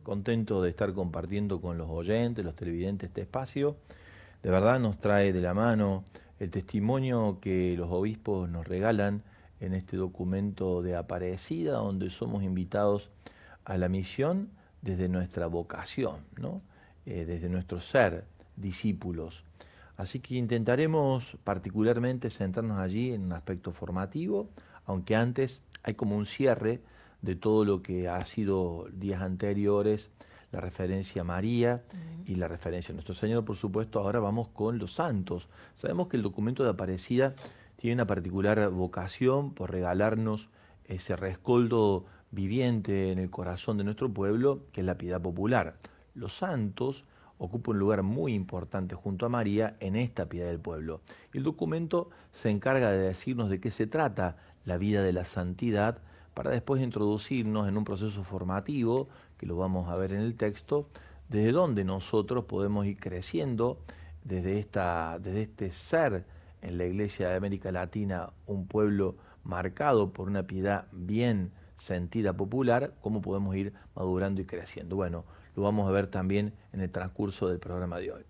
contento de estar compartiendo con los oyentes, los televidentes este espacio. De verdad nos trae de la mano el testimonio que los obispos nos regalan en este documento de Aparecida, donde somos invitados a la misión desde nuestra vocación, ¿no? Desde nuestro ser discípulos. Así que intentaremos particularmente centrarnos allí en un aspecto formativo, aunque antes hay como un cierre de todo lo que ha sido días anteriores, la referencia a María y la referencia a nuestro Señor, por supuesto. Ahora vamos con los santos. Sabemos que el documento de Aparecida tiene una particular vocación por regalarnos ese rescoldo viviente en el corazón de nuestro pueblo, que es la piedad popular. Los santos ocupan un lugar muy importante junto a María en esta piedad del pueblo. El documento se encarga de decirnos de qué se trata la vida de la santidad, para después introducirnos en un proceso formativo, que lo vamos a ver en el texto, desde donde nosotros podemos ir creciendo desde este ser en la Iglesia de América Latina, un pueblo marcado por una piedad bien sentida popular, cómo podemos ir madurando y creciendo. Bueno, lo vamos a ver también en el transcurso del programa de hoy.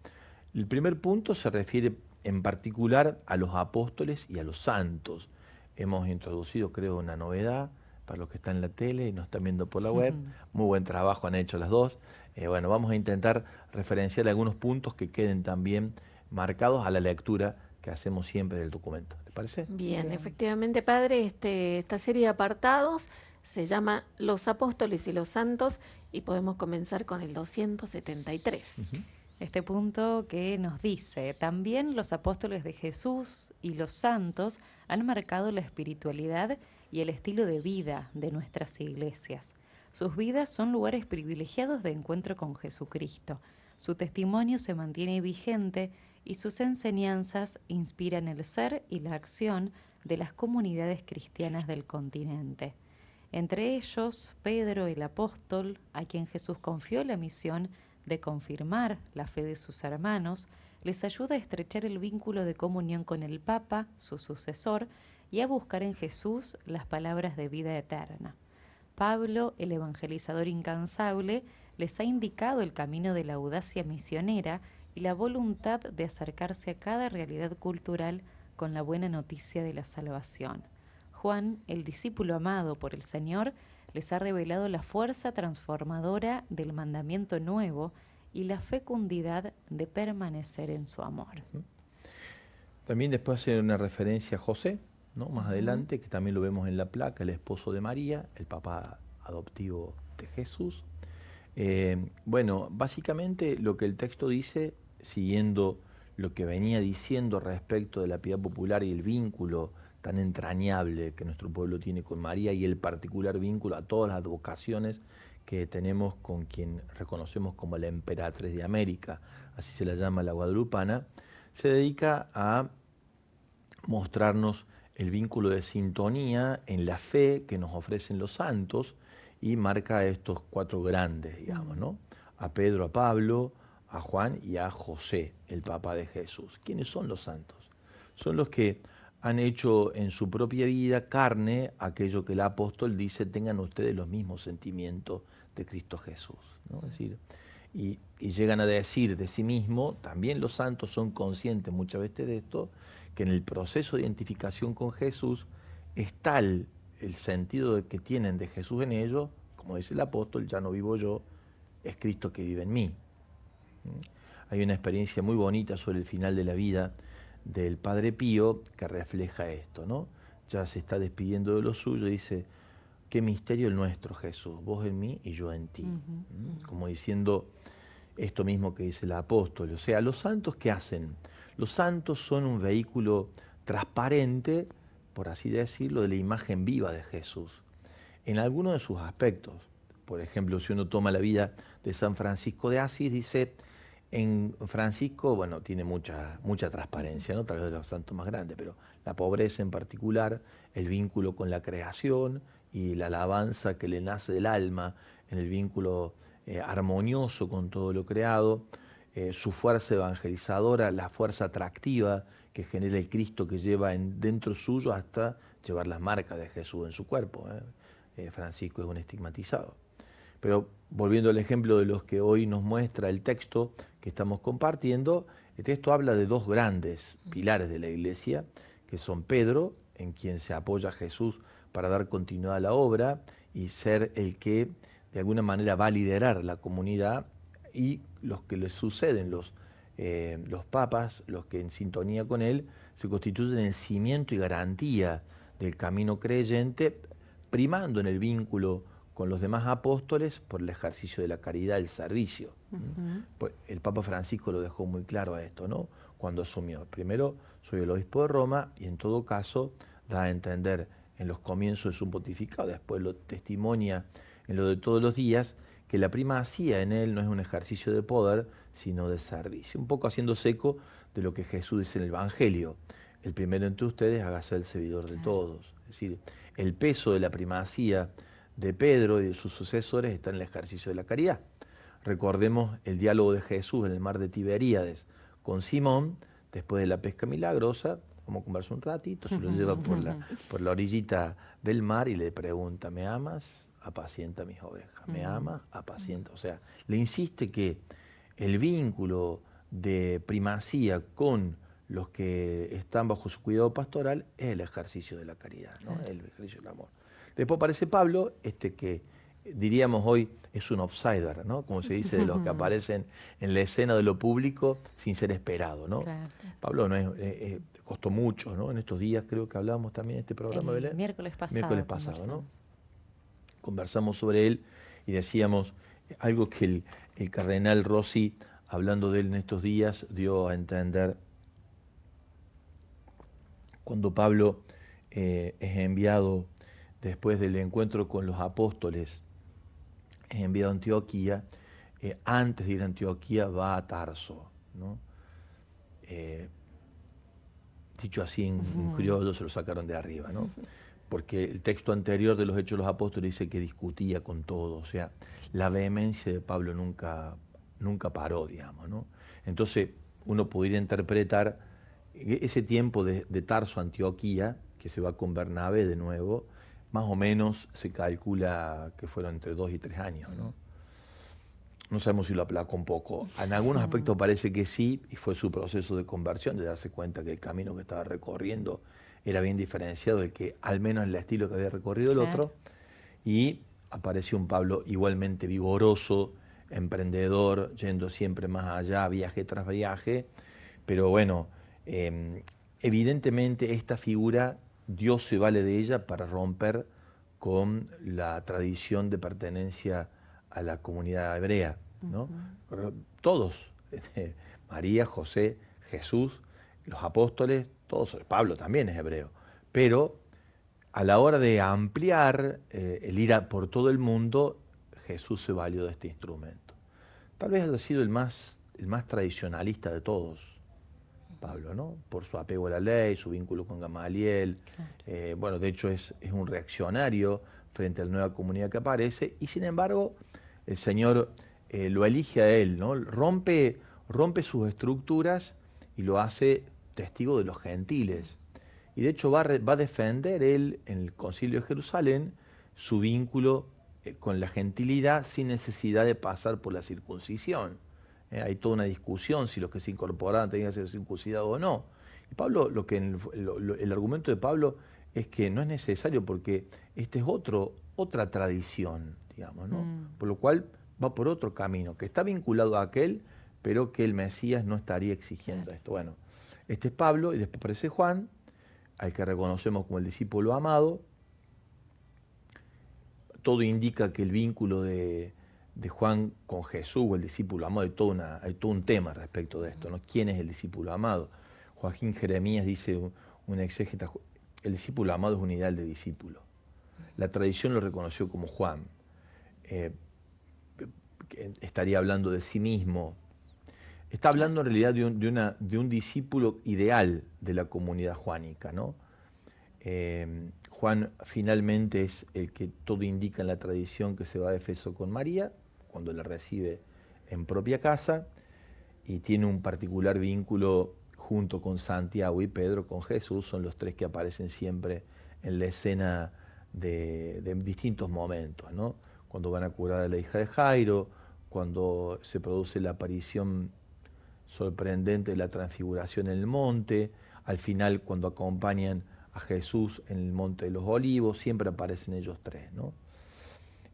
El primer punto se refiere en particular a los apóstoles y a los santos. Hemos introducido, creo, una novedad para los que están en la tele y nos están viendo por la web. Muy buen trabajo han hecho las dos. Bueno, vamos a intentar referenciar algunos puntos que queden también marcados a la lectura que hacemos siempre del documento. ¿Le parece? Bien, efectivamente, padre, esta serie de apartados se llama Los Apóstoles y los Santos y podemos comenzar con el 273. Este punto que nos dice, también los apóstoles de Jesús y los santos han marcado la espiritualidad y el estilo de vida de nuestras iglesias. Sus vidas son lugares privilegiados de encuentro con Jesucristo. Su testimonio se mantiene vigente y sus enseñanzas inspiran el ser y la acción de las comunidades cristianas del continente. Entre ellos, Pedro el apóstol, a quien Jesús confió la misión de confirmar la fe de sus hermanos, les ayuda a estrechar el vínculo de comunión con el Papa, su sucesor, y a buscar en Jesús las palabras de vida eterna. Pablo, el evangelizador incansable, les ha indicado el camino de la audacia misionera y la voluntad de acercarse a cada realidad cultural con la buena noticia de la salvación. Juan, el discípulo amado por el Señor, les ha revelado la fuerza transformadora del mandamiento nuevo y la fecundidad de permanecer en su amor. También después hace una referencia a José, ¿no? Más adelante, que también lo vemos en la placa, el esposo de María, el papá adoptivo de Jesús. Bueno, básicamente lo que el texto dice, siguiendo lo que venía diciendo respecto de la piedad popular y el vínculo tan entrañable que nuestro pueblo tiene con María y el particular vínculo a todas las vocaciones que tenemos con quien reconocemos como la emperatriz de América, así se la llama la guadalupana, se dedica a mostrarnos el vínculo de sintonía en la fe que nos ofrecen los santos y marca a estos cuatro grandes, digamos, ¿no? A Pedro, a Pablo, a Juan y a José, el Papa de Jesús. ¿Quiénes son los santos? Son los que han hecho en su propia vida carne aquello que el apóstol dice, tengan ustedes los mismos sentimientos de Cristo Jesús, ¿no? Es decir, y llegan a decir de sí mismo, también los santos son conscientes muchas veces de esto, que en el proceso de identificación con Jesús es tal el sentido que tienen de Jesús en ellos, como dice el apóstol, ya no vivo yo, es Cristo que vive en mí. Hay una experiencia muy bonita sobre el final de la vida del Padre Pío que refleja esto, ¿no? Ya se está despidiendo de lo suyo y dice, qué misterio el nuestro, Jesús, vos en mí y yo en ti. Como diciendo esto mismo que dice el apóstol. O sea, los santos, ¿qué hacen? Los santos son un vehículo transparente, por así decirlo, de la imagen viva de Jesús, en algunos de sus aspectos. Por ejemplo, si uno toma la vida de San Francisco de Asís, dice, en Francisco, bueno, tiene mucha transparencia, ¿no? Tal vez de los santos más grandes, pero la pobreza en particular, el vínculo con la creación y la alabanza que le nace del alma en el vínculo armonioso con todo lo creado, su fuerza evangelizadora, la fuerza atractiva que genera el Cristo que lleva dentro suyo hasta llevar las marcas de Jesús en su cuerpo. Francisco es un estigmatizado. Pero volviendo al ejemplo de los que hoy nos muestra el texto que estamos compartiendo, el texto habla de dos grandes pilares de la iglesia, que son Pedro, en quien se apoya Jesús para dar continuidad a la obra y ser el que de alguna manera va a liderar la comunidad, y los que le suceden, los papas, los que en sintonía con él, se constituyen en cimiento y garantía del camino creyente, primando en el vínculo con los demás apóstoles por el ejercicio de la caridad, el servicio. Pues el Papa Francisco lo dejó muy claro a esto, ¿no? Cuando asumió. Primero, soy el obispo de Roma, y en todo caso da a entender en los comienzos de su pontificado, después lo testimonia en lo de todos los días, que la primacía en él no es un ejercicio de poder, sino de servicio. Un poco haciendo eco de lo que Jesús dice en el Evangelio: el primero entre ustedes hágase el servidor de todos. Es decir, el peso de la primacía de Pedro y de sus sucesores está en el ejercicio de la caridad. Recordemos el diálogo de Jesús en el mar de Tiberíades con Simón, después de la pesca milagrosa. Vamos a conversar un ratito, se lo lleva por la orillita del mar y le pregunta: ¿me amas? Apacienta mis ovejas. ¿Me amas? Apacienta. O sea, le insiste que el vínculo de primacía con los que están bajo su cuidado pastoral es el ejercicio de la caridad, ¿no? El ejercicio del amor. Después aparece Pablo, que diríamos hoy es un outsider, ¿no? Como se dice de los que aparecen en la escena de lo público sin ser esperado, ¿no? Claro. Pablo no es, costó mucho, ¿no? En estos días creo que hablábamos también en este programa, Belén. Miércoles pasado, ¿no? Conversamos sobre él y decíamos algo que el cardenal Rossi, hablando de él en estos días, dio a entender cuando Pablo es enviado después del encuentro con los apóstoles, es enviado a Antioquía. Antes de ir a Antioquía va a Tarso, ¿no? Dicho así en criollo, se lo sacaron de arriba, ¿no? Porque el texto anterior de los Hechos de los Apóstoles dice que discutía con todo, o sea, la vehemencia de Pablo nunca paró, digamos, ¿no? Entonces uno podría interpretar ese tiempo de Tarso a Antioquía, que se va con Bernabé de nuevo, más o menos se calcula que fueron entre 2 y 3 años, ¿no? No sabemos si lo aplacó un poco. En algunos aspectos parece que sí, y fue su proceso de conversión, de darse cuenta que el camino que estaba recorriendo era bien diferenciado del que, al menos en el estilo que había recorrido el otro. Y apareció un Pablo igualmente vigoroso, emprendedor, yendo siempre más allá, viaje tras viaje. Pero bueno, evidentemente esta figura, Dios se vale de ella para romper con la tradición de pertenencia a la comunidad hebrea, ¿no? Todos, María, José, Jesús, los apóstoles, todos, Pablo también es hebreo, pero a la hora de ampliar el ir por todo el mundo, Jesús se valió de este instrumento. Tal vez haya sido el más tradicionalista de todos, Pablo, ¿no? Por su apego a la ley, su vínculo con Gamaliel. Claro. Bueno, de hecho es un reaccionario frente a la nueva comunidad que aparece, y sin embargo el Señor lo elige a él, ¿no? Rompe sus estructuras y lo hace testigo de los gentiles. Y de hecho va a defender él en el Concilio de Jerusalén su vínculo con la gentilidad sin necesidad de pasar por la circuncisión. Hay toda una discusión si los que se incorporaban tenían que ser circuncidados o no. Y Pablo, el argumento de Pablo es que no es necesario, porque este es otra tradición, digamos, ¿no? Por lo cual va por otro camino, que está vinculado a aquel, pero que el Mesías no estaría exigiendo esto. Bueno, este es Pablo, y después aparece Juan, al que reconocemos como el discípulo amado. Todo indica que el vínculo de Juan con Jesús, o el discípulo amado, hay todo un tema respecto de esto, ¿no? ¿Quién es el discípulo amado? Joaquín Jeremías dice, un exégeta, el discípulo amado es un ideal de discípulo. La tradición lo reconoció como Juan. Estaría hablando de sí mismo. Está hablando en realidad de un discípulo ideal de la comunidad juánica, ¿no? Juan finalmente es el que todo indica en la tradición que se va a Éfeso con María, cuando la recibe en propia casa, y tiene un particular vínculo junto con Santiago y Pedro, con Jesús. Son los tres que aparecen siempre en la escena de distintos momentos, ¿no? cuando van a curar a la hija de Jairo, cuando se produce la aparición sorprendente de la transfiguración en el monte, al final cuando acompañan a Jesús en el monte de los Olivos, siempre aparecen ellos tres, ¿no?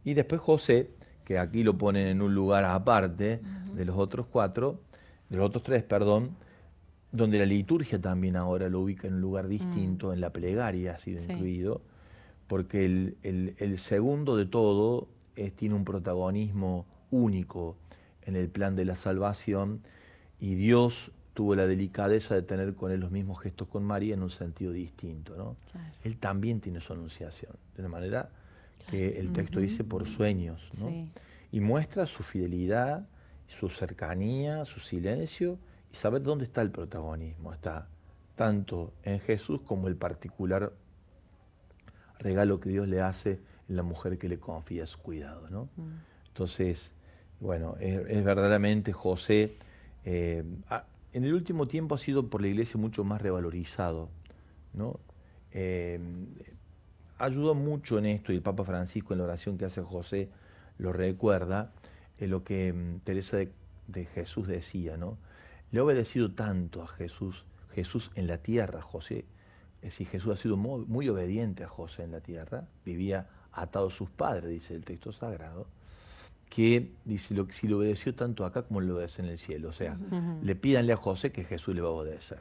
Y después José, que aquí lo ponen en un lugar aparte de los otros tres, donde la liturgia también ahora lo ubica en un lugar distinto, en la plegaria ha sido incluido, porque el segundo de todo tiene un protagonismo único en el plan de la salvación, y Dios tuvo la delicadeza de tener con él los mismos gestos con María en un sentido distinto, ¿no? Claro. Él también tiene su anunciación, de una manera que el texto dice por sueños, ¿no? Sí. Y muestra su fidelidad, su cercanía, su silencio, y saber dónde está el protagonismo. Está tanto en Jesús como el particular regalo que Dios le hace en la mujer que le confía su cuidado, ¿no? Entonces, bueno, es verdaderamente José, en el último tiempo ha sido por la Iglesia mucho más revalorizado, ¿no? Ayudó mucho en esto, y el Papa Francisco en la oración que hace José lo recuerda, lo que Teresa de Jesús decía, ¿no? Le ha obedecido tanto a Jesús en la tierra, José. Es decir, Jesús ha sido muy obediente a José en la tierra, vivía atado a sus padres, dice el texto sagrado, que dice, si le obedeció tanto acá como le obedece en el cielo. O sea, le pídanle a José que Jesús le va a obedecer.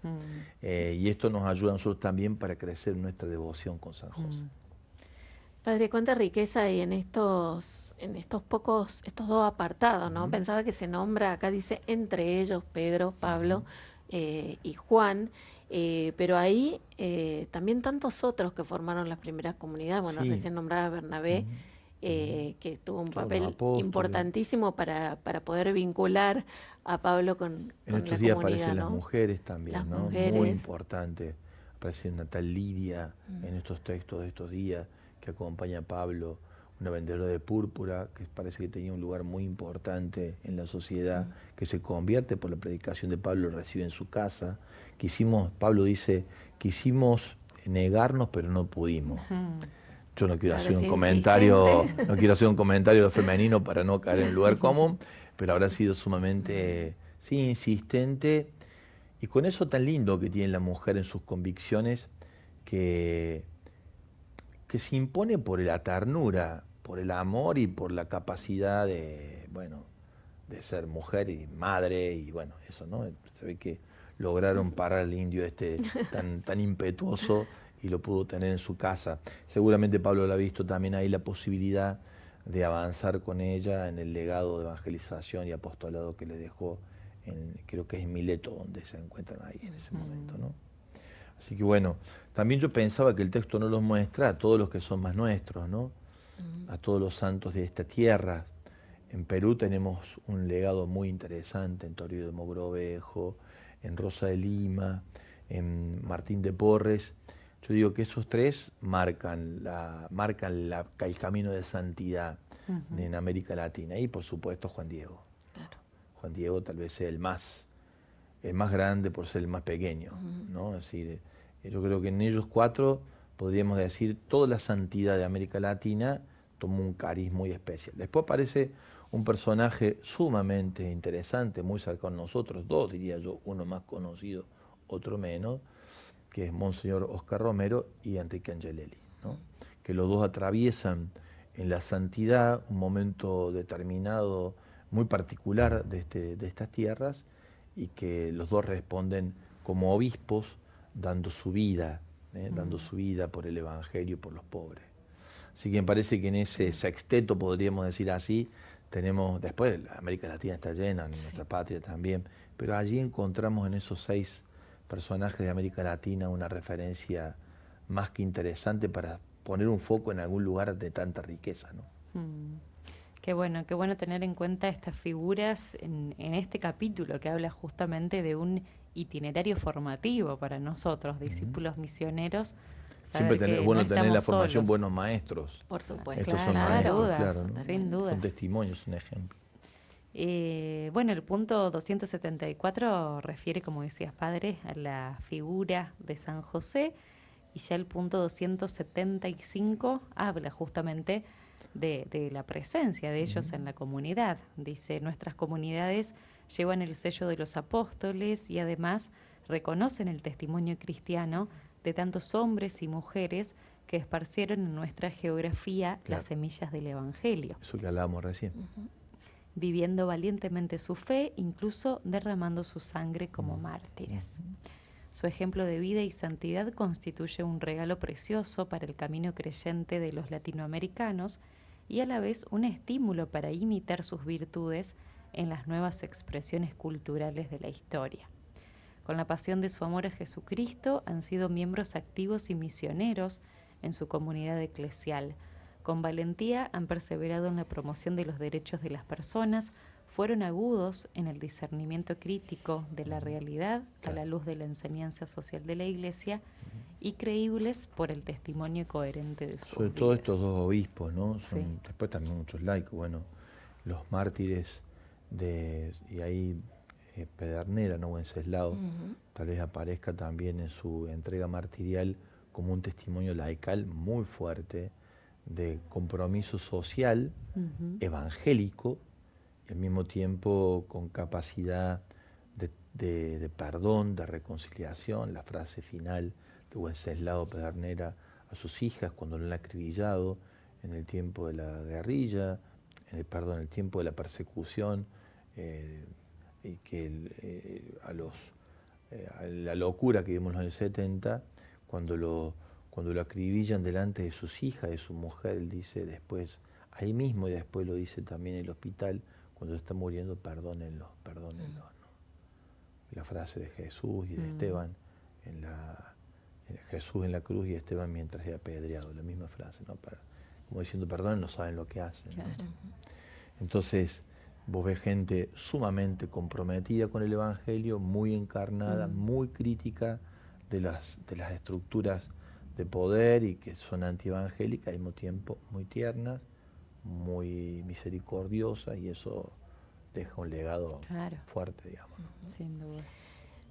Y esto nos ayuda a nosotros también para crecer en nuestra devoción con San José. Padre, cuánta riqueza hay en estos dos apartados, ¿no? Pensaba que se nombra, acá dice, entre ellos Pedro, Pablo y Juan, pero ahí también tantos otros que formaron las primeras comunidades. Bueno, recién nombraba Bernabé, que tuvo un papel importantísimo para poder vincular a Pablo con en estos la días comunidad, aparecen ¿no? las mujeres también, las ¿no? mujeres. Muy importante. Aparece una tal Lidia en estos textos de estos días, que acompaña a Pablo, una vendedora de púrpura, que parece que tenía un lugar muy importante en la sociedad, que se convierte por la predicación de Pablo, lo recibe en su casa. Pablo dice, quisimos negarnos, pero no pudimos. Yo no quiero hacer un comentario, de lo femenino para no caer en un lugar común, pero habrá sido sumamente, insistente, y con eso tan lindo que tiene la mujer en sus convicciones, que se impone por la ternura, por el amor y por la capacidad de ser mujer y madre, y bueno, eso, ¿no? Se ve que lograron parar al indio tan impetuoso, y lo pudo tener en su casa. Seguramente Pablo lo ha visto también ahí la posibilidad de avanzar con ella en el legado de evangelización y apostolado que le dejó, creo que es en Mileto, donde se encuentran ahí en ese momento, ¿no? Así que bueno, también yo pensaba que el texto no los muestra a todos los que son más nuestros, ¿no? A todos los santos de esta tierra. En Perú tenemos un legado muy interesante, en Toribio de Mogrovejo, en Rosa de Lima, en Martín de Porres. Yo digo que esos tres marcan el camino de santidad en América Latina. Y por supuesto Juan Diego. Claro. Juan Diego tal vez sea el más grande por ser el más pequeño, ¿no? Es decir, yo creo que en ellos cuatro podríamos decir toda la santidad de América Latina tomó un cariz muy especial. Después aparece un personaje sumamente interesante, muy cercano a nosotros, dos diría yo, uno más conocido, otro menos, que es Monseñor Oscar Romero y Enrique Angelelli, ¿no? Que los dos atraviesan en la santidad un momento determinado, muy particular de estas tierras, y que los dos responden como obispos dando su vida por el Evangelio y por los pobres. Así que me parece que en ese sexteto, podríamos decir así, tenemos, después América Latina está llena, en nuestra patria también, pero allí encontramos en esos 6 personajes de América Latina una referencia más que interesante para poner un foco en algún lugar de tanta riqueza, ¿no? Qué bueno tener en cuenta estas figuras en este capítulo que habla justamente de un itinerario formativo para nosotros, discípulos misioneros. Siempre tener la formación solos. Buenos maestros. Por supuesto. Estos son maestros, dudas, ¿no? Sin dudas. Son testimonios, un ejemplo. El punto 274 refiere, como decías, padre, a la figura de San José, y ya el punto 275 habla justamente de la presencia de ellos en la comunidad. Dice, nuestras comunidades llevan el sello de los apóstoles y además reconocen el testimonio cristiano de tantos hombres y mujeres que esparcieron en nuestra geografía las semillas del Evangelio. Eso que hablábamos recién. Viviendo valientemente su fe, incluso derramando su sangre como mártires. Su ejemplo de vida y santidad constituye un regalo precioso para el camino creyente de los latinoamericanos y a la vez un estímulo para imitar sus virtudes en las nuevas expresiones culturales de la historia. Con la pasión de su amor a Jesucristo han sido miembros activos y misioneros en su comunidad eclesial. Con valentía han perseverado en la promoción de los derechos de las personas, fueron agudos en el discernimiento crítico de la realidad a la luz de la enseñanza social de la Iglesia y creíbles por el testimonio coherente de sus Sobre vidas. todo estos dos obispos, ¿no? Sí. Después también muchos laicos, bueno, los mártires y ahí Pedernera, ¿no? Wenceslao, tal vez aparezca también en su entrega martirial como un testimonio laical muy fuerte de compromiso social, evangélico, y al mismo tiempo con capacidad de perdón, de reconciliación. La frase final de Wenceslao Pedernera a sus hijas cuando lo han acribillado en el tiempo de la guerrilla, en el tiempo de la persecución, y que a la locura que vimos en los años 70, cuando lo acribillan delante de sus hijas, de su mujer, él dice después, ahí mismo, y después lo dice también en el hospital, cuando está muriendo, perdónenlos, ¿no? La frase de Jesús y de Esteban, Jesús en la cruz y Esteban mientras era apedreado, la misma frase, ¿no? Como diciendo, perdonen, no saben lo que hacen, ¿no? Claro. Entonces, vos ves gente sumamente comprometida con el Evangelio, muy encarnada, muy crítica de las estructuras de poder y que son antievangélicas, al mismo tiempo muy tiernas, muy misericordiosas, y eso deja un legado fuerte, digamos. Sin dudas.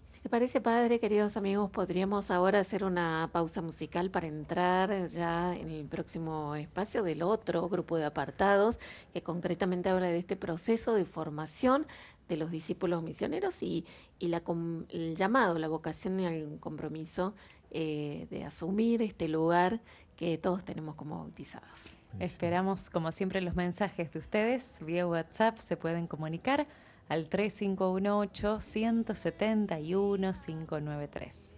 Si te parece, padre, queridos amigos, podríamos ahora hacer una pausa musical para entrar ya en el próximo espacio del otro grupo de apartados que concretamente habla de este proceso de formación de los discípulos misioneros y el llamado, la vocación y el compromiso de asumir este lugar que todos tenemos como bautizados. Esperamos, como siempre, los mensajes de ustedes. Vía WhatsApp se pueden comunicar al 3518-171-593.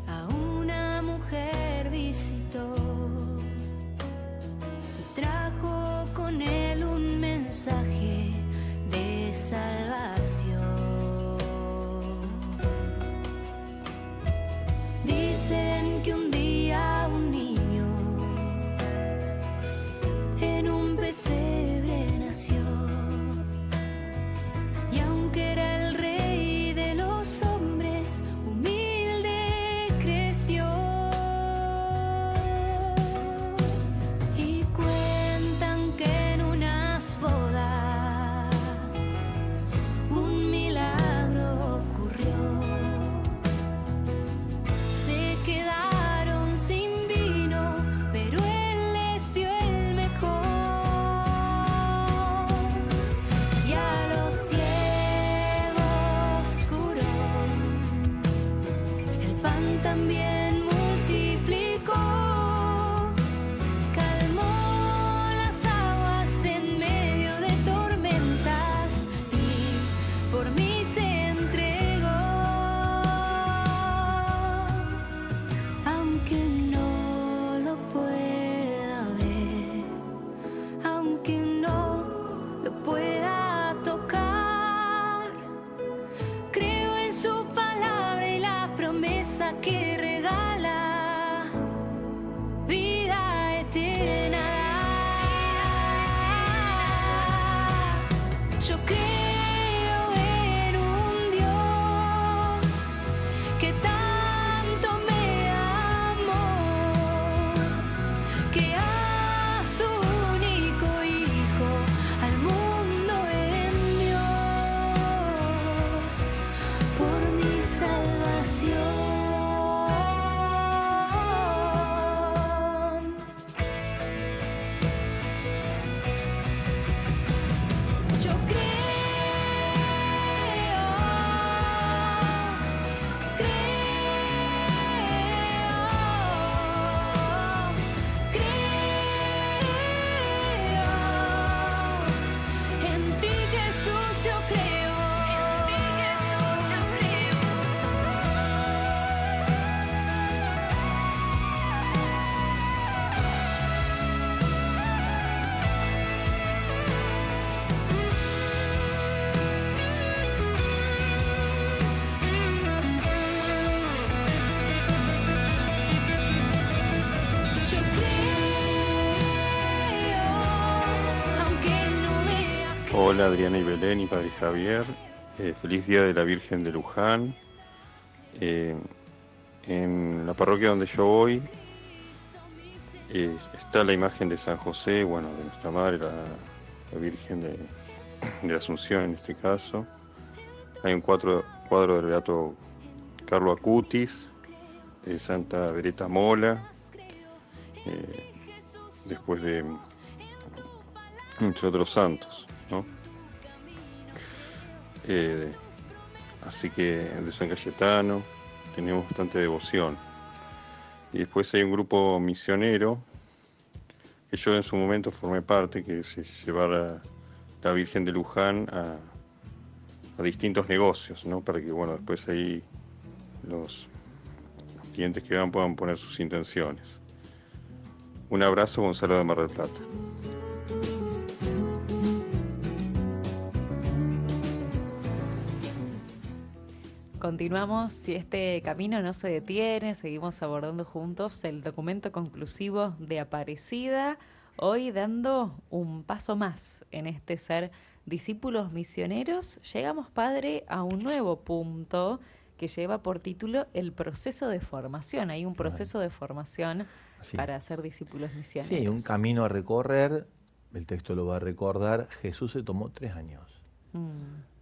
A una mujer visitó y trajo con él un mensaje de salvación. Dicen que un día un niño en un pesebre nació, y aunque era el rey de los hombres, humilde creció. Y cuentan que en unas bodas un milagro ocurrió. Se quedaron sin vino, pero él les dio el mejor. Y a los ciegos curó, el pan también multiplicó, calmó las aguas en medio de tormentas y por mí se entregó. Aunque no lo pueda ver, aunque no lo pueda tocar, creo en su palabra y la promesa que regala vida eterna. Yo creo en un Dios que tanto me amó, que a su único Hijo al mundo envió por mi salvación. Hola Adriana y Belén y Padre Javier. Feliz Día de la Virgen de Luján. En la parroquia donde yo voy está la imagen de San José, bueno, de nuestra madre, la Virgen de la Asunción en este caso. Hay un cuadro del beato Carlo Acutis, de Santa Beretta Mola, después de, entre otros santos, ¿no? Así que de San Cayetano tenemos bastante devoción. Y después hay un grupo misionero que yo en su momento formé parte, que es llevar a la Virgen de Luján a distintos negocios, ¿no? Para que, bueno, después ahí los clientes que van puedan poner sus intenciones. Un abrazo, Gonzalo de Mar del Plata. Continuamos, si este camino no se detiene, seguimos abordando juntos el documento conclusivo de Aparecida, hoy dando un paso más en este ser discípulos misioneros. Llegamos, Padre, a un nuevo punto que lleva por título el proceso de formación. Hay un proceso de formación para ser discípulos misioneros. Sí, un camino a recorrer, el texto lo va a recordar, Jesús se tomó 3 años.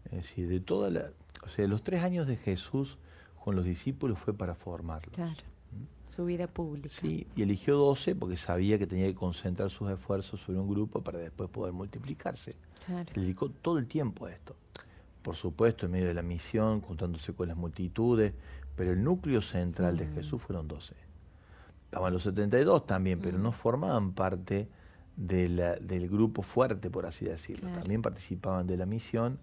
Es decir, los 3 años de Jesús con los discípulos fue para formarlos. Claro, su vida pública. Sí, y eligió 12 porque sabía que tenía que concentrar sus esfuerzos sobre un grupo para después poder multiplicarse. Claro. Le dedicó todo el tiempo a esto. Por supuesto, en medio de la misión, juntándose con las multitudes, pero el núcleo central de Jesús fueron 12. Estaban los 72 también, pero no formaban parte del grupo fuerte, por así decirlo. Claro. También participaban de la misión,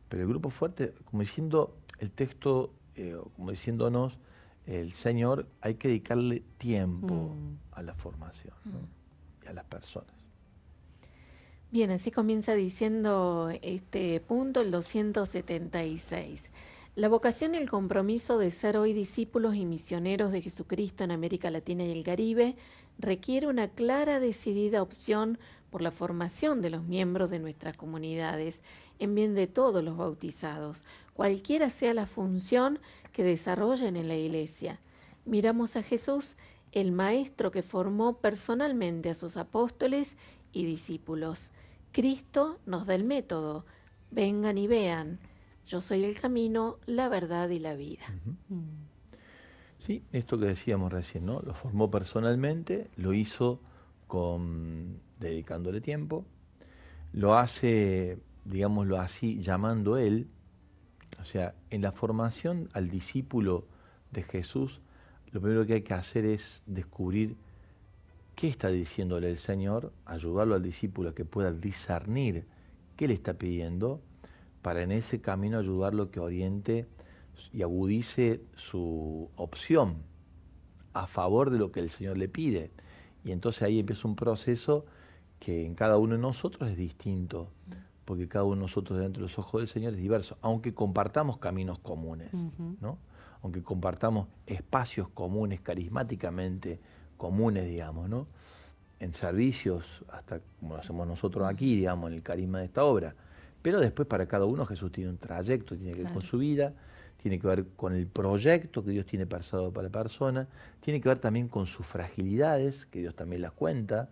pero el grupo fuerte, como diciendo el texto, como diciéndonos, el Señor, hay que dedicarle tiempo a la formación, ¿no? Y a las personas. Bien, así comienza diciendo este punto, el 276. La vocación y el compromiso de ser hoy discípulos y misioneros de Jesucristo en América Latina y el Caribe requiere una clara, decidida opción por la formación de los miembros de nuestras comunidades en bien de todos los bautizados, cualquiera sea la función que desarrollen en la Iglesia. Miramos a Jesús, el Maestro que formó personalmente a sus apóstoles y discípulos. Cristo nos da el método. Vengan y vean. Yo soy el camino, la verdad y la vida. Sí, esto que decíamos recién, ¿no? Lo formó personalmente, lo hizo dedicándole tiempo, lo hace, digámoslo así, llamando él. O sea, en la formación al discípulo de Jesús, lo primero que hay que hacer es descubrir qué está diciéndole el Señor, ayudarlo al discípulo a que pueda discernir qué le está pidiendo, para en ese camino ayudarlo a que oriente y agudice su opción a favor de lo que el Señor le pide. Y entonces ahí empieza un proceso que en cada uno de nosotros es distinto, porque cada uno de nosotros delante de los ojos del Señor es diverso, aunque compartamos caminos comunes, ¿no? Aunque compartamos espacios comunes, carismáticamente comunes, digamos, ¿no? En servicios, hasta como lo hacemos nosotros aquí, digamos, en el carisma de esta obra. Pero después para cada uno Jesús tiene un trayecto, tiene que ver con su vida, tiene que ver con el proyecto que Dios tiene pensado para la persona, tiene que ver también con sus fragilidades, que Dios también las cuenta,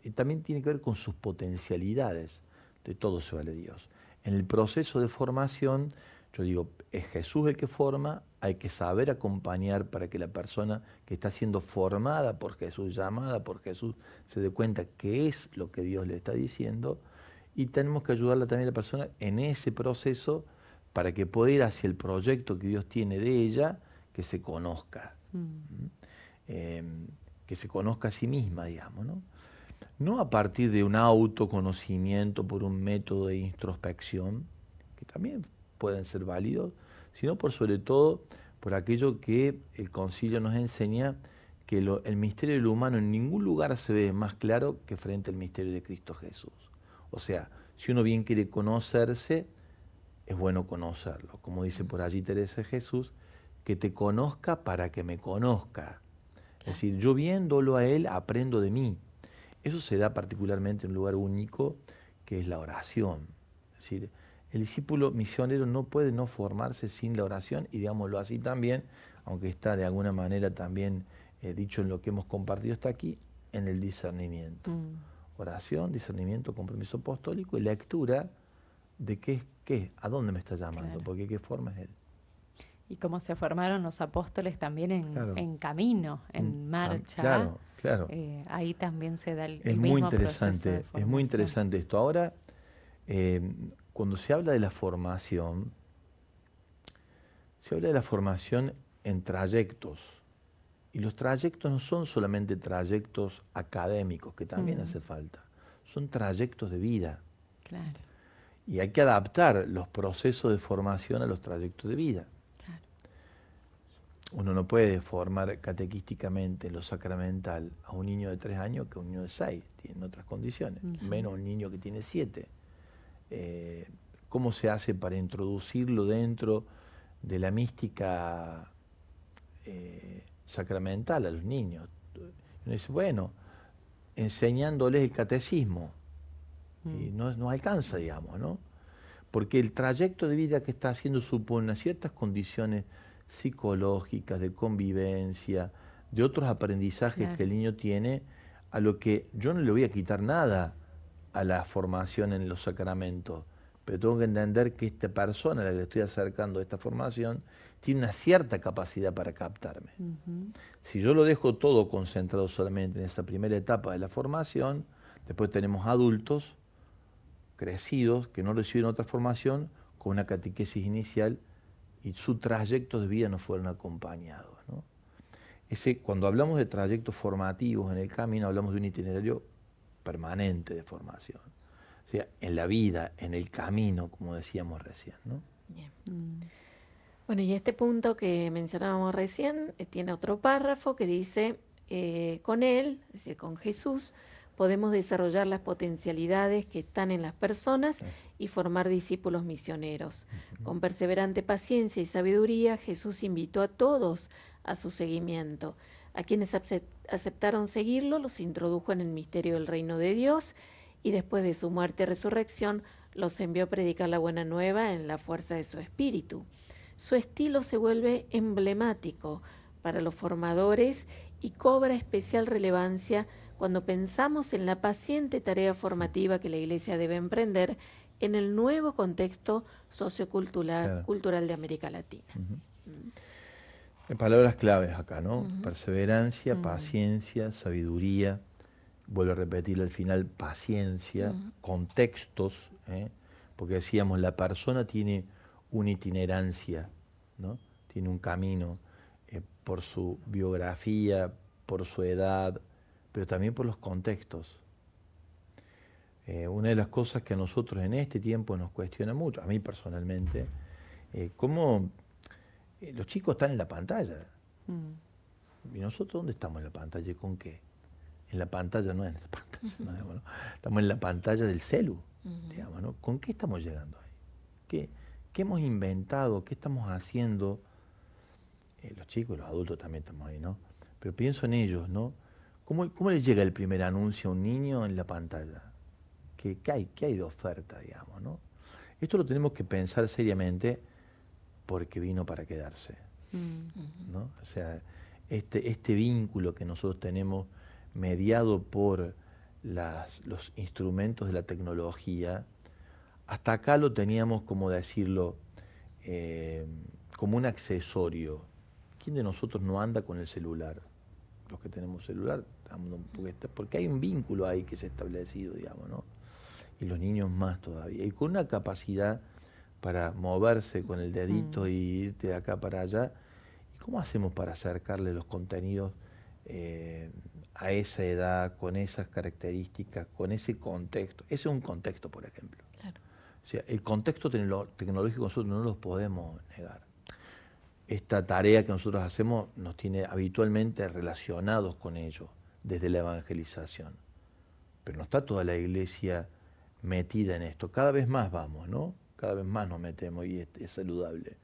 y también tiene que ver con sus potencialidades. De todo se vale Dios. En el proceso de formación, yo digo, es Jesús el que forma, hay que saber acompañar para que la persona que está siendo formada por Jesús, llamada por Jesús, se dé cuenta qué es lo que Dios le está diciendo, y tenemos que ayudarla también a la persona en ese proceso para que pueda ir hacia el proyecto que Dios tiene de ella, que se conozca, que se conozca a sí misma, digamos, ¿no? No a partir de un autoconocimiento por un método de introspección, que también pueden ser válidos, sino por sobre todo por aquello que el Concilio nos enseña, que el misterio del humano en ningún lugar se ve más claro que frente al misterio de Cristo Jesús. O sea, si uno bien quiere conocerse, es bueno conocerlo. Como dice por allí Teresa de Jesús, que te conozca para que me conozca. Es decir, yo viéndolo a él aprendo de mí. Eso se da particularmente en un lugar único, que es la oración. Es decir, el discípulo misionero no puede no formarse sin la oración y digámoslo así también, aunque está de alguna manera también dicho en lo que hemos compartido hasta aquí, en el discernimiento. Oración, discernimiento, compromiso apostólico y lectura de qué es, a dónde me está llamando, Claro. porque qué forma es Él. Y cómo se formaron los apóstoles también Claro. en camino, en marcha. Claro, claro. Ahí también se da el Es muy mismo proceso de interesante, es muy formación. interesante esto. Ahora, cuando se habla de la formación, se habla de la formación en trayectos. Y los trayectos no son solamente trayectos académicos, que también hace falta. Son trayectos de vida. Claro, Y hay que adaptar los procesos de formación a los trayectos de vida. claro. Uno no puede formar catequísticamente en lo sacramental a un niño de 3 años que a un niño de 6, tienen otras condiciones, menos un niño que tiene 7. ¿Cómo se hace para introducirlo dentro de la mística sacramental a los niños? Uno dice, bueno, enseñándoles el catecismo, y no alcanza, digamos, ¿no? Porque el trayecto de vida que está haciendo supone ciertas condiciones psicológicas, de convivencia, de otros aprendizajes Claro. que el niño tiene, a lo que yo no le voy a quitar nada a la formación en los sacramentos, pero tengo que entender que esta persona a la que le estoy acercando a esta formación tiene una cierta capacidad para captarme. Si yo lo dejo todo concentrado solamente en esa primera etapa de la formación, después tenemos adultos crecidos que no reciben otra formación con una catequesis inicial y su trayecto de vida no fueron acompañados, ¿no? Cuando hablamos de trayectos formativos en el camino, hablamos de un itinerario permanente de formación. O sea, en la vida, en el camino, como decíamos recién, ¿no? Bien. Bueno, y este punto que mencionábamos recién tiene otro párrafo que dice, con él, es decir, con Jesús, podemos desarrollar las potencialidades que están en las personas y formar discípulos misioneros. Con perseverante paciencia y sabiduría, Jesús invitó a todos a su seguimiento. A quienes aceptaron seguirlo, los introdujo en el misterio del reino de Dios y después de su muerte y resurrección, los envió a predicar la buena nueva en la fuerza de su espíritu. Su estilo se vuelve emblemático para los formadores y cobra especial relevancia cuando pensamos en la paciente tarea formativa que la Iglesia debe emprender en el nuevo contexto sociocultural cultural de América Latina. Palabras claves acá, ¿no? Perseverancia, paciencia, sabiduría, vuelvo a repetir al final, paciencia, contextos, porque decíamos, la persona tiene una itinerancia, ¿no? Tiene un camino por su biografía, por su edad, pero también por los contextos. Una de las cosas que a nosotros en este tiempo nos cuestiona mucho, a mí personalmente, cómo los chicos están en la pantalla. ¿Y nosotros dónde estamos en la pantalla? ¿Y con qué? En la pantalla, no en la pantalla, no, digamos, ¿no? Estamos en la pantalla del celu, digamos, ¿no? ¿Con qué estamos llegando ahí? ¿Qué hemos inventado? ¿Qué estamos haciendo? Los chicos y los adultos también estamos ahí, ¿no? Pero pienso en ellos, ¿no? ¿Cómo les llega el primer anuncio a un niño en la pantalla? ¿Qué hay de oferta, digamos, ¿no? Esto lo tenemos que pensar seriamente porque vino para quedarse, ¿no? O sea, este vínculo que nosotros tenemos mediado por los instrumentos de la tecnología, hasta acá lo teníamos, como decirlo, como un accesorio. ¿Quién de nosotros no anda con el celular? Los que tenemos celular, porque hay un vínculo ahí que se ha establecido, digamos, ¿no? Y los niños más todavía. Y con una capacidad para moverse con el dedito y irte de acá para allá. ¿Y cómo hacemos para acercarle los contenidos a esa edad, con esas características, con ese contexto? Ese es un contexto, por ejemplo. Claro. O sea, el contexto tecnológico nosotros no los podemos negar. Esta tarea que nosotros hacemos nos tiene habitualmente relacionados con ello desde la evangelización. Pero no está toda la Iglesia metida en esto. Cada vez más vamos, ¿no? Cada vez más nos metemos y es saludable.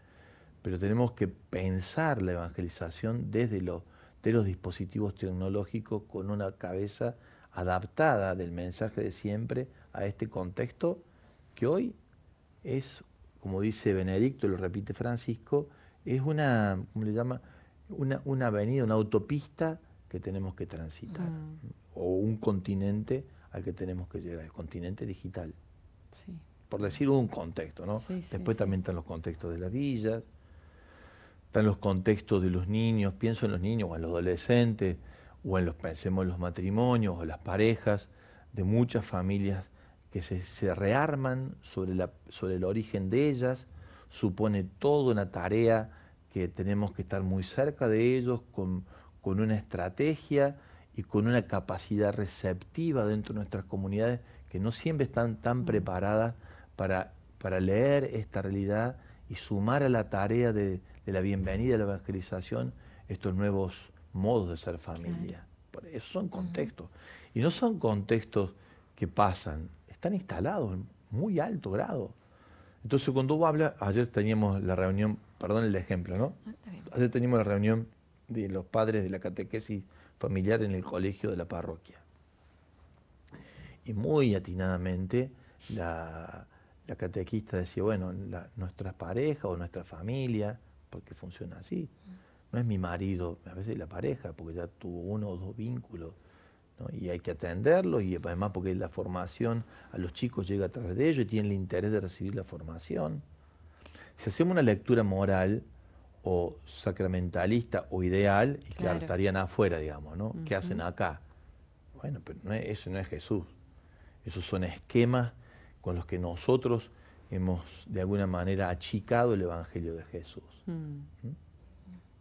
Pero tenemos que pensar la evangelización desde de los dispositivos tecnológicos con una cabeza adaptada del mensaje de siempre a este contexto que hoy es, como dice Benedicto, lo repite Francisco, es una, ¿cómo le llama? Una avenida, una autopista que tenemos que transitar, o un continente al que tenemos que llegar, el continente digital. Sí. Por decir un contexto, ¿no? Sí, sí, Después sí. también están los contextos de las villas, están los contextos de los niños, pienso en los niños o en los adolescentes, o en los, pensemos en los matrimonios o las parejas de muchas familias que se rearman sobre el origen de ellas, supone toda una tarea que tenemos que estar muy cerca de ellos, con una estrategia y con una capacidad receptiva dentro de nuestras comunidades que no siempre están tan preparadas para leer esta realidad y sumar a la tarea de la bienvenida a la evangelización estos nuevos modos de ser familia. Por eso son contextos. Y no son contextos que pasan, están instalados en muy alto grado. Entonces cuando vos hablas, ayer teníamos la reunión, perdón el ejemplo, ¿no? Ayer teníamos la reunión de los padres de la catequesis familiar en el colegio de la parroquia. Y muy atinadamente la catequista decía, bueno, nuestras parejas o nuestra familia, porque funciona así, no es mi marido, a veces es la pareja, porque ya tuvo uno o dos vínculos, ¿no? Y hay que atenderlos, y además porque la formación a los chicos llega a través de ellos y tienen el interés de recibir la formación. Si hacemos una lectura moral o sacramentalista o ideal, y claro, estarían afuera, digamos, ¿no? ¿Qué hacen acá? Bueno, pero eso no es Jesús. Esos son esquemas con los que nosotros hemos de alguna manera achicado el Evangelio de Jesús.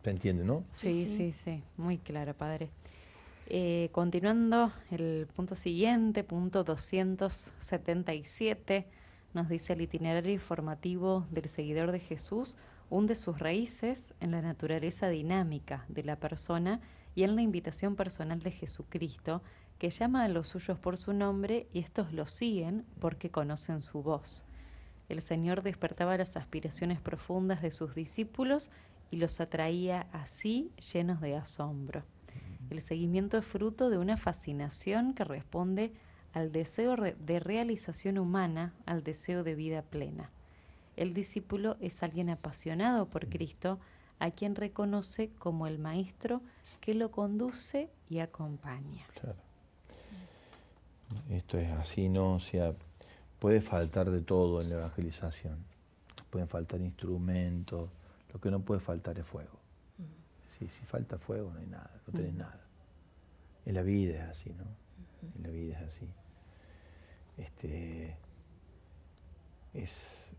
¿Se entiende, no? Sí, muy claro, padre. Continuando, el punto siguiente, punto 277, nos dice: el itinerario informativo del seguidor de Jesús hunde sus raíces en la naturaleza dinámica de la persona y en la invitación personal de Jesucristo, que llama a los suyos por su nombre y estos lo siguen porque conocen su voz. El Señor despertaba las aspiraciones profundas de sus discípulos y los atraía así llenos de asombro. El seguimiento es fruto de una fascinación que responde al deseo de realización humana, al deseo de vida plena. El discípulo es alguien apasionado por Cristo, a quien reconoce como el Maestro que lo conduce y acompaña. Claro. Esto es así, ¿no? O sea, puede faltar de todo en la evangelización. Pueden faltar instrumentos, lo que no puede faltar es fuego. Si falta fuego no hay nada, no tenés nada. En la vida es así, ¿no? En la vida es así.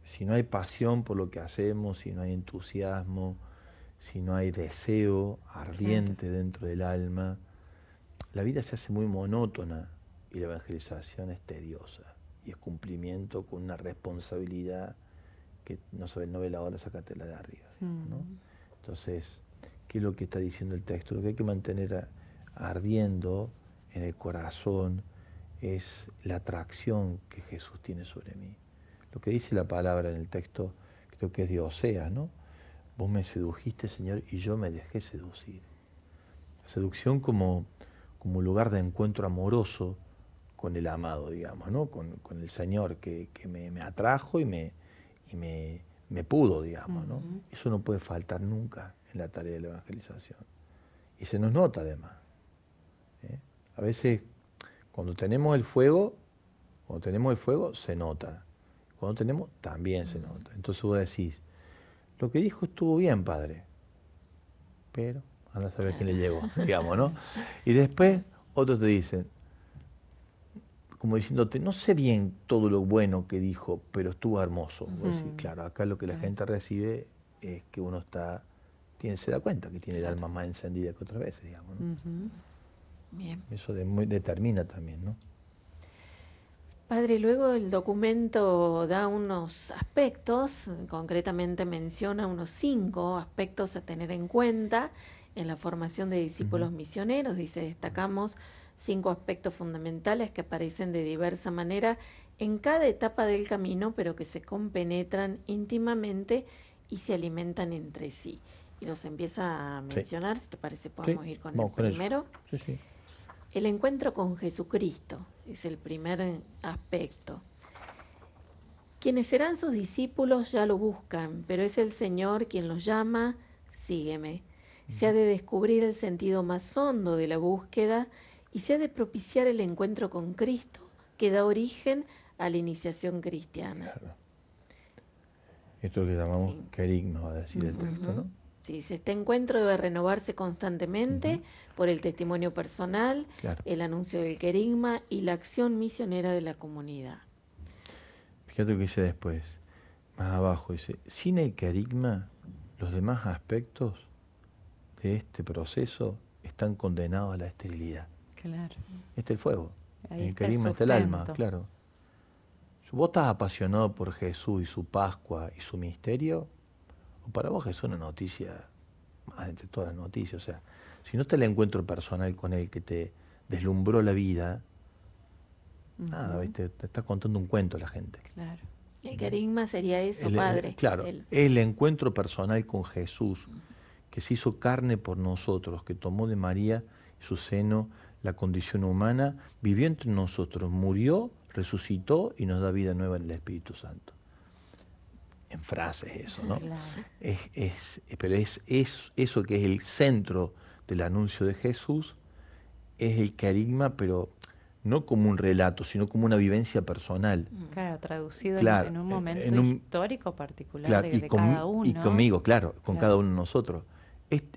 Si no hay pasión por lo que hacemos, si no hay entusiasmo, si no hay deseo ardiente dentro del alma, la vida se hace muy monótona y la evangelización es tediosa y es cumplimiento con una responsabilidad que no ve la hora, sacártela de arriba, ¿no? Entonces, ¿qué es lo que está diciendo el texto? Lo que hay que mantener ardiendo en el corazón es la atracción que Jesús tiene sobre mí. Lo que dice la palabra en el texto, creo que es de Oseas, ¿no? Vos me sedujiste, Señor, y yo me dejé seducir. Seducción como lugar de encuentro amoroso con el amado, digamos, ¿no? Con el Señor que me atrajo y me pudo, digamos, ¿no? Eso no puede faltar nunca en la tarea de la evangelización. Y se nos nota además. A veces cuando tenemos el fuego se nota. Cuando tenemos, también se nota. Entonces vos decís, lo que dijo estuvo bien, padre, pero anda a saber quién le llegó, digamos, ¿no? Y después otros te dicen, como diciéndote, no sé bien todo lo bueno que dijo, pero estuvo hermoso. Vos decís, claro, acá lo que la gente recibe es que uno se da cuenta que tiene el alma más encendida que otras veces, digamos, ¿no? Bien. Eso determina también, ¿no? Padre, luego el documento da unos aspectos, concretamente menciona unos 5 aspectos a tener en cuenta en la formación de discípulos misioneros. Dice, destacamos 5 aspectos fundamentales que aparecen de diversa manera en cada etapa del camino, pero que se compenetran íntimamente y se alimentan entre sí. Y los empieza a mencionar, si te parece podemos ir con el primero. Sí. El encuentro con Jesucristo es el primer aspecto. Quienes serán sus discípulos ya lo buscan, pero es el Señor quien los llama, sígueme. Se ha de descubrir el sentido más hondo de la búsqueda y se ha de propiciar el encuentro con Cristo que da origen a la iniciación cristiana. Claro. Esto es lo que llamamos Sí. querigma, va a decir el texto, ¿no? Sí, este encuentro debe renovarse constantemente por el testimonio personal, Claro. el anuncio del querigma y la acción misionera de la comunidad. Fíjate lo que dice después, más abajo, dice, sin el querigma, los demás aspectos de este proceso están condenados a la esterilidad. Claro. Este es el fuego, Ahí en el está el querigma está el alma, sustento. claro. ¿Vos estás apasionado por Jesús y su Pascua y su misterio? ¿O para vos Jesús es una noticia, más entre todas las noticias? O sea, si no está el encuentro personal con Él que te deslumbró la vida, nada, ¿viste? Te está contando un cuento la gente. Claro. El querigma sería eso, El- Padre. claro, El- el encuentro personal con Jesús, que se hizo carne por nosotros, que tomó de María y su seno la condición humana, vivió entre nosotros, murió, resucitó y nos da vida nueva en el Espíritu Santo. En frases eso, ¿no? Claro. Pero es eso que es el centro del anuncio de Jesús, es el querigma, pero no como un relato, sino como una vivencia personal. Claro, traducido Claro, en un momento en un- histórico particular Claro, de cada uno. y conmigo, claro, con Claro. cada uno de nosotros.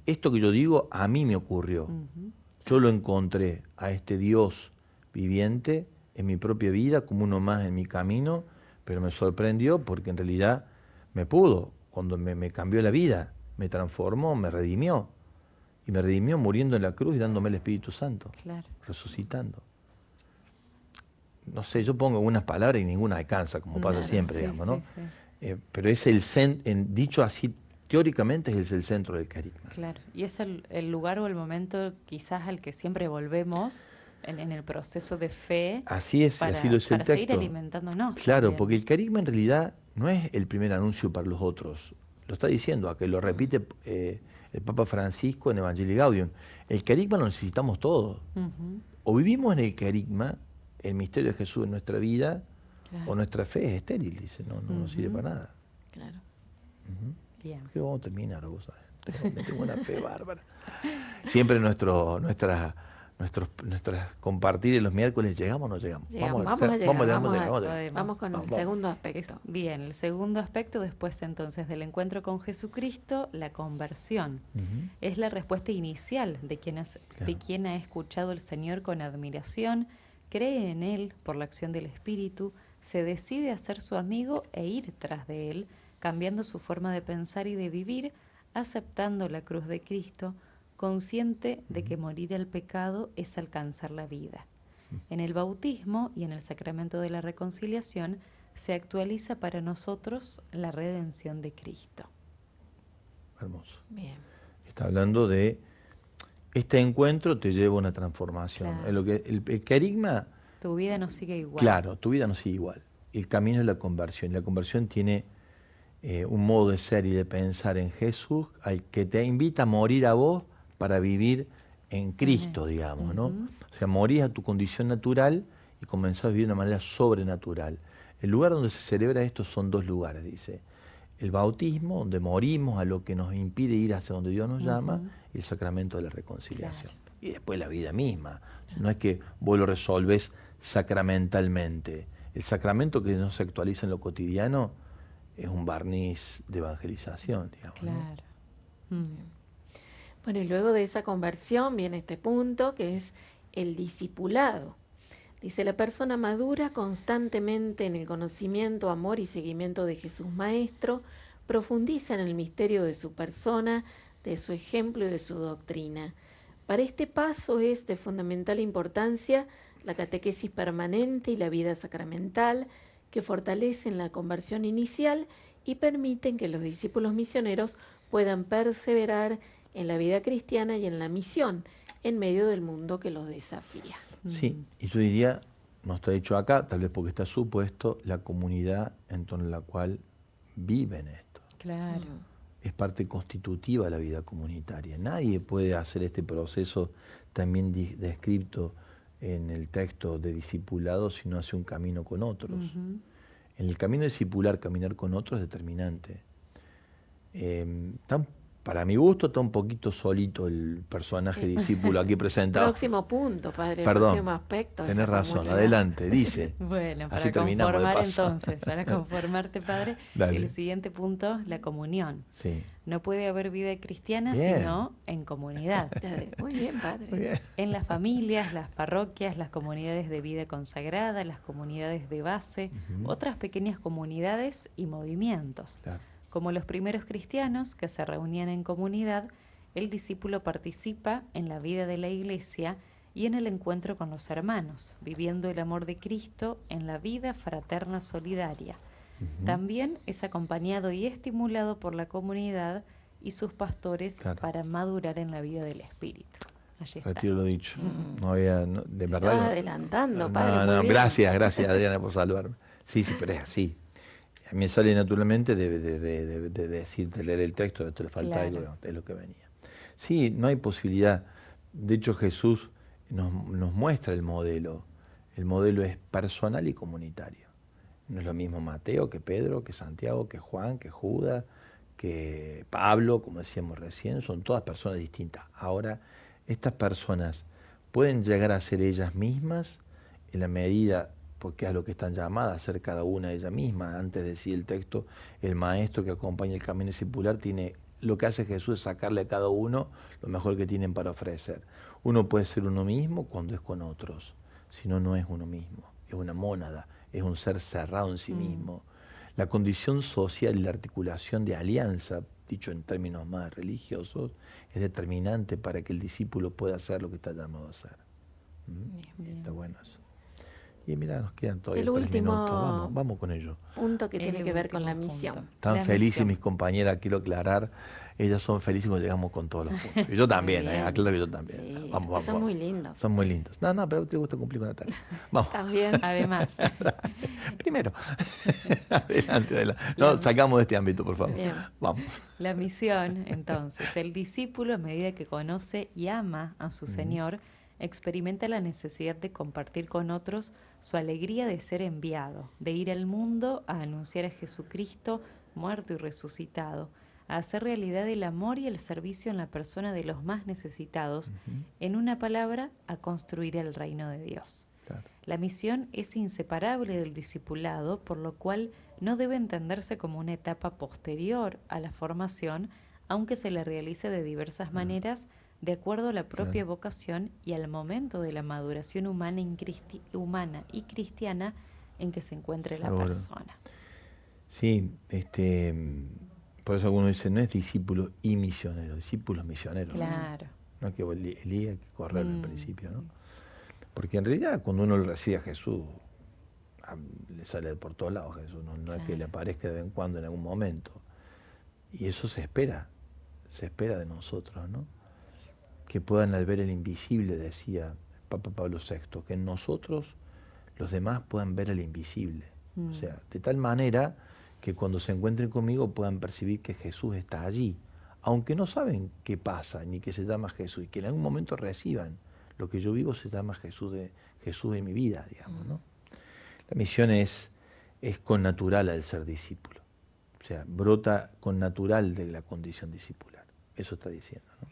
Esto que yo digo, a mí me ocurrió. Ujú. Yo lo encontré a este Dios viviente en mi propia vida, como uno más en mi camino, pero me sorprendió porque en realidad me pudo, cuando me cambió la vida, me transformó, me redimió. Y me redimió muriendo en la cruz y dándome el Espíritu Santo, Claro. resucitando. No sé, yo pongo unas palabras y ninguna alcanza, como pasa Claro, siempre, Sí, digamos, sí, ¿no? sí. Pero es dicho así, teóricamente es el centro del querigma. Claro. Y es el lugar o el momento quizás al que siempre volvemos en el proceso de fe Así es, para, así lo dice el para seguir texto. alimentándonos. Claro, también. porque el querigma en realidad no es el primer anuncio para los otros. Lo está diciendo, a que lo repite el Papa Francisco en Evangelii Gaudium. El querigma lo necesitamos todos. Ujú. O vivimos en el querigma, el misterio de Jesús en nuestra vida, Claro. o nuestra fe es estéril, dice, no nos sirve Ujú. para nada. Claro. Bien. ¿Qué vamos a terminar, vos sabés? Tengo una fe bárbara. Siempre nuestras compartir los miércoles, ¿llegamos o no llegamos? Llegamos, vamos a llegar, vamos con el Vamos. segundo aspecto. Bien, el segundo aspecto después entonces del encuentro con Jesucristo, la conversión. Ujú. Es la respuesta inicial de Claro. quien ha escuchado al Señor con admiración, cree en Él por la acción del Espíritu, se decide a ser su amigo e ir tras de Él, cambiando su forma de pensar y de vivir, aceptando la cruz de Cristo, consciente de que morir al pecado es alcanzar la vida. En el bautismo y en el sacramento de la reconciliación se actualiza para nosotros la redención de Cristo. Hermoso. Bien. Está hablando de este encuentro te lleva a una transformación. Claro. En lo que el querigma, Tu vida no sigue igual. claro, tu vida no sigue igual. El camino es la conversión. La conversión tiene un modo de ser y de pensar en Jesús al que te invita a morir a vos para vivir en Cristo, digamos, ¿no? Ujú. O sea, morís a tu condición natural y comenzás a vivir de una manera sobrenatural. El lugar donde se celebra esto son dos lugares, dice. El bautismo, donde morimos a lo que nos impide ir hacia donde Dios nos llama, y el sacramento de la reconciliación. Claro. Y después la vida misma. No es que vos lo resolves sacramentalmente. El sacramento que no se actualiza en lo cotidiano es un barniz de evangelización, digamos, ¿no? Claro. Mm. Bueno, y luego de esa conversión viene este punto que es el discipulado. Dice, la persona madura constantemente en el conocimiento, amor y seguimiento de Jesús Maestro, profundiza en el misterio de su persona, de su ejemplo y de su doctrina. Para este paso es de fundamental importancia la catequesis permanente y la vida sacramental, que fortalecen la conversión inicial y permiten que los discípulos misioneros puedan perseverar en la vida cristiana y en la misión en medio del mundo que los desafía. Sí, y yo diría, no está dicho acá, tal vez porque está supuesto, la comunidad en torno a la cual viven esto. Claro. Es parte constitutiva de la vida comunitaria. Nadie puede hacer este proceso también descrito en el texto de discipulado si no hace un camino con otros. Ujú. En el camino discipular, caminar con otros es determinante. Para mi gusto está un poquito solito el personaje discípulo aquí presentado. Próximo punto, padre, Perdón, próximo aspecto. tenés razón, comunidad. adelante, dice. Bueno, Así para terminamos de conformar paso. entonces, para conformarte, padre, Dale. el siguiente punto, la comunión. Sí, No puede haber vida cristiana Bien. sino en comunidad. Muy bien, padre. muy bien. En las familias, las parroquias, las comunidades de vida consagrada, las comunidades de base, otras pequeñas comunidades y movimientos. Claro. Como los primeros cristianos que se reunían en comunidad, el discípulo participa en la vida de la iglesia y en el encuentro con los hermanos, viviendo el amor de Cristo en la vida fraterna solidaria. También es acompañado y estimulado por la comunidad y sus pastores Claro. para madurar en la vida del Espíritu. Allí está. Retiro lo dicho. No había, de verdad. Estaba no- adelantando, no, padre. muy bien. gracias Adriana por salvarme. Sí, pero es así. A mí me sale naturalmente de decirte, leer el texto, esto le falta Claro. algo, es lo que venía. Sí, no hay posibilidad. De hecho, Jesús nos muestra el modelo. El modelo es personal y comunitario. No es lo mismo Mateo que Pedro, que Santiago, que Juan, que Judas, que Pablo, como decíamos recién, son todas personas distintas. Ahora, estas personas pueden llegar a ser ellas mismas en la medida, porque es a lo que están llamadas a ser cada una de ellas mismas. Antes de decir el texto, el maestro que acompaña el camino discipular tiene, lo que hace Jesús es sacarle a cada uno lo mejor que tienen para ofrecer. Uno puede ser uno mismo cuando es con otros, si no, no es uno mismo, es una mónada, es un ser cerrado en sí mismo. La condición social y la articulación de alianza, dicho en términos más religiosos, es determinante para que el discípulo pueda hacer lo que está llamado a hacer. Bien. Está bueno eso. Y mira, nos quedan todavía El 3 último minutos. Vamos con ello. Punto que El tiene que ver con la último misión. punto. Están La felices misión. mis compañeras, quiero aclarar. Ellas son felices cuando llegamos con todos los puntos. Y yo también, Muy bien. aclaro que yo también. Sí, Vamos. son muy lindos. Son muy lindos. No, pero te gusta cumplir con la tarea. Vamos. También. Además, Primero. adelante. No, sacamos de este ámbito, por favor. Bien. Vamos. la misión, entonces, el discípulo a medida que conoce y ama a su Señor, experimenta la necesidad de compartir con otros su alegría de ser enviado, de ir al mundo a anunciar a Jesucristo muerto y resucitado, a hacer realidad el amor y el servicio en la persona de los más necesitados, en una palabra, a construir el reino de Dios. Claro. La misión es inseparable del discipulado, por lo cual no debe entenderse como una etapa posterior a la formación, aunque se la realice de diversas maneras, de acuerdo a la propia vocación y al momento de la maduración humana y cristiana en que se encuentre la Seguro. persona. Sí, por eso algunos dicen, no es discípulo y misionero, discípulo misionero. Claro. No es que Elías hay que correr al principio, ¿no? Porque en realidad cuando uno le recibe a Jesús, le sale por todos lados Jesús, no es que le aparezca de vez en cuando en algún momento. Y eso se espera de nosotros, ¿no? Que puedan al ver el invisible, decía el Papa Pablo VI, que en nosotros los demás puedan ver el invisible. O sea, de tal manera que cuando se encuentren conmigo puedan percibir que Jesús está allí, aunque no saben qué pasa ni que se llama Jesús, y que en algún momento reciban lo que yo vivo se llama Jesús en mi vida, digamos, ¿no? La misión es connatural al ser discípulo, o sea, brota con natural de la condición discipular. Eso está diciendo, ¿no?